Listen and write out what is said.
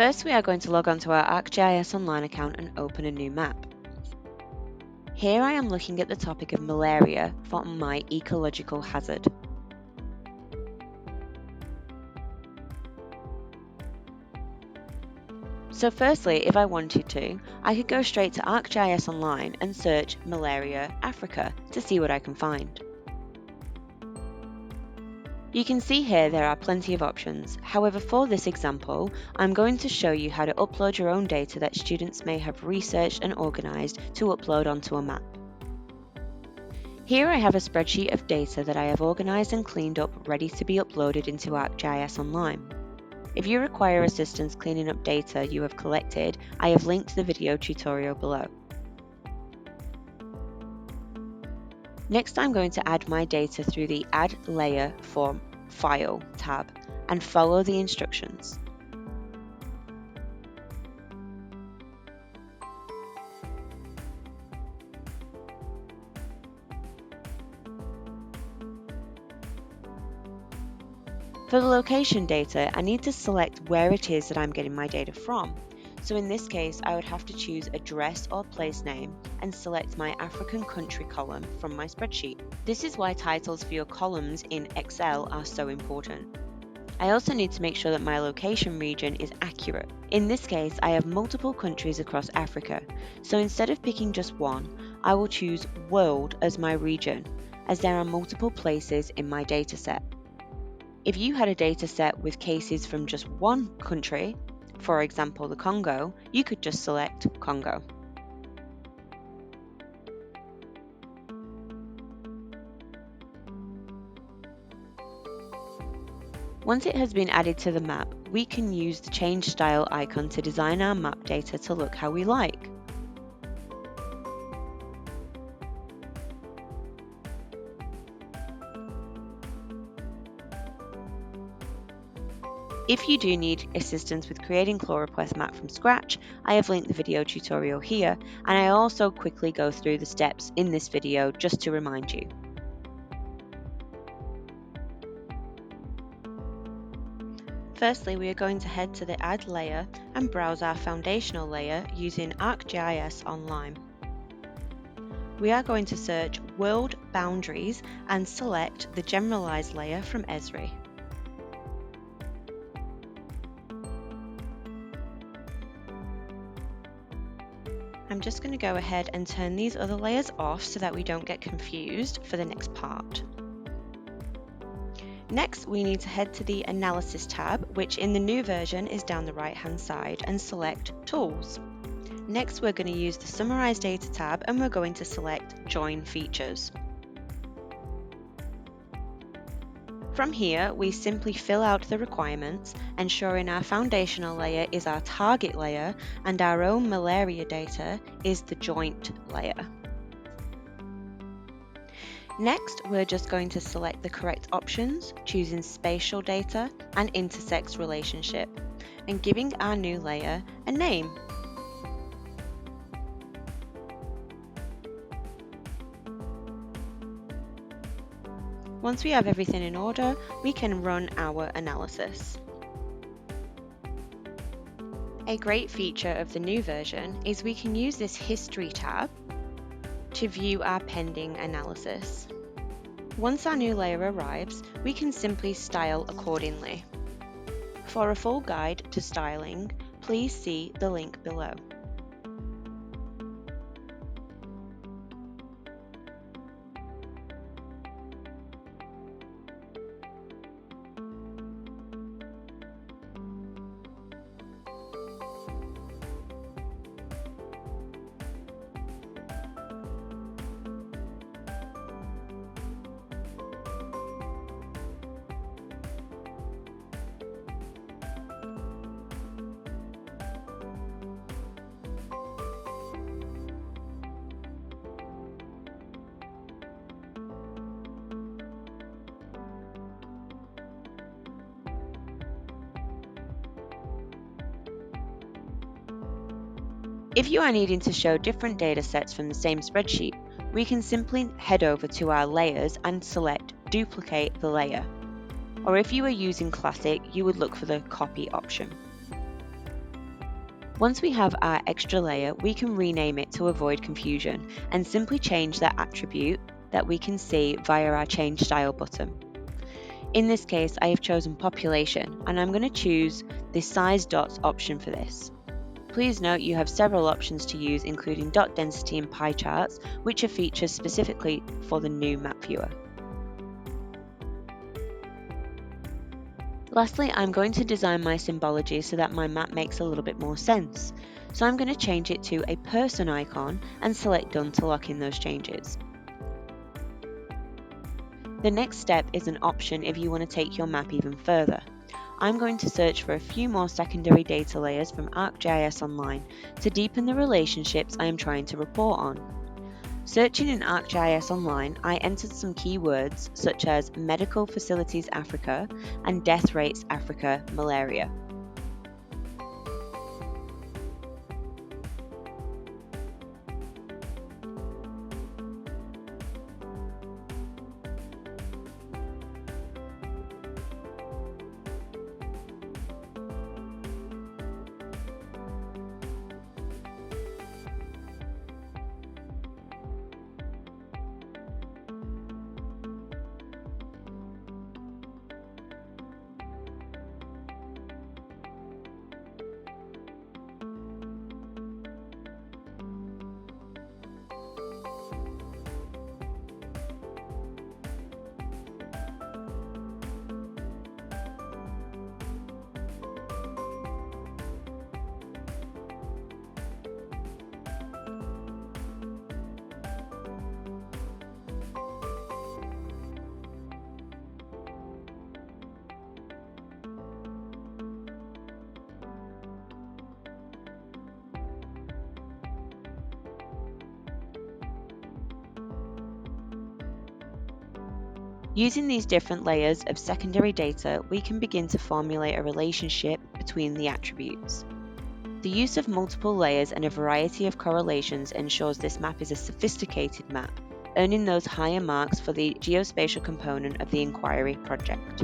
First, we are going to log on to our ArcGIS Online account and open a new map. Here I am looking at the topic of malaria for my ecological hazard. So firstly, if I wanted to, I could go straight to ArcGIS Online and search Malaria Africa to see what I can find. You can see here there are plenty of options. However, for this example, I'm going to show you how to upload your own data that students may have researched and organised to upload onto a map. Here I have a spreadsheet of data that I have organised and cleaned up ready to be uploaded into ArcGIS Online. If you require assistance cleaning up data you have collected, I have linked the video tutorial below. Next, I'm going to add my data through the Add Layer Form File tab and follow the instructions. For the location data, I need to select where it is that I'm getting my data from. So in this case, I would have to choose address or place name and select my African country column from my spreadsheet. This is why titles for your columns in Excel are so important. I also need to make sure that my location region is accurate. In this case, I have multiple countries across Africa, so instead of picking just one, I will choose World as my region, as there are multiple places in my dataset. If you had a dataset with cases from just one country, for example the Congo, you could just select Congo. Once it has been added to the map, we can use the Change Style icon to design our map data to look how we like. If you do need assistance with creating choropleth map from scratch, I have linked the video tutorial here, and I also quickly go through the steps in this video just to remind you. Firstly, we are going to head to the Add layer and browse our foundational layer using ArcGIS Online. We are going to search World Boundaries and select the Generalized layer from Esri. I'm just going to go ahead and turn these other layers off so that we don't get confused for the next part. Next, we need to head to the Analysis tab, which in the new version is down the right hand side, and select Tools. Next, we're going to use the Summarize Data tab and we're going to select Join Features. From here, we simply fill out the requirements, ensuring our foundational layer is our target layer and our own malaria data is the joint layer. Next, we're just going to select the correct options, choosing spatial data and intersects relationship, and giving our new layer a name. Once we have everything in order, we can run our analysis. A great feature of the new version is we can use this History tab to view our pending analysis. Once our new layer arrives, we can simply style accordingly. For a full guide to styling, please see the link below. If you are needing to show different data sets from the same spreadsheet, we can simply head over to our layers and select Duplicate the layer. Or if you are using Classic, you would look for the Copy option. Once we have our extra layer, we can rename it to avoid confusion and simply change that attribute that we can see via our Change Style button. In this case, I have chosen population, and I'm going to choose the size dots option for this. Please note you have several options to use, including dot density and pie charts, which are features specifically for the new map viewer. Lastly, I'm going to design my symbology so that my map makes a little bit more sense. So I'm going to change it to a person icon and select Done to lock in those changes. The next step is an option if you want to take your map even further. I'm going to search for a few more secondary data layers from ArcGIS Online to deepen the relationships I am trying to report on. Searching in ArcGIS Online, I entered some keywords such as Medical Facilities Africa and Death Rates Africa Malaria. Using these different layers of secondary data, we can begin to formulate a relationship between the attributes. The use of multiple layers and a variety of correlations ensures this map is a sophisticated map, earning those higher marks for the geospatial component of the inquiry project.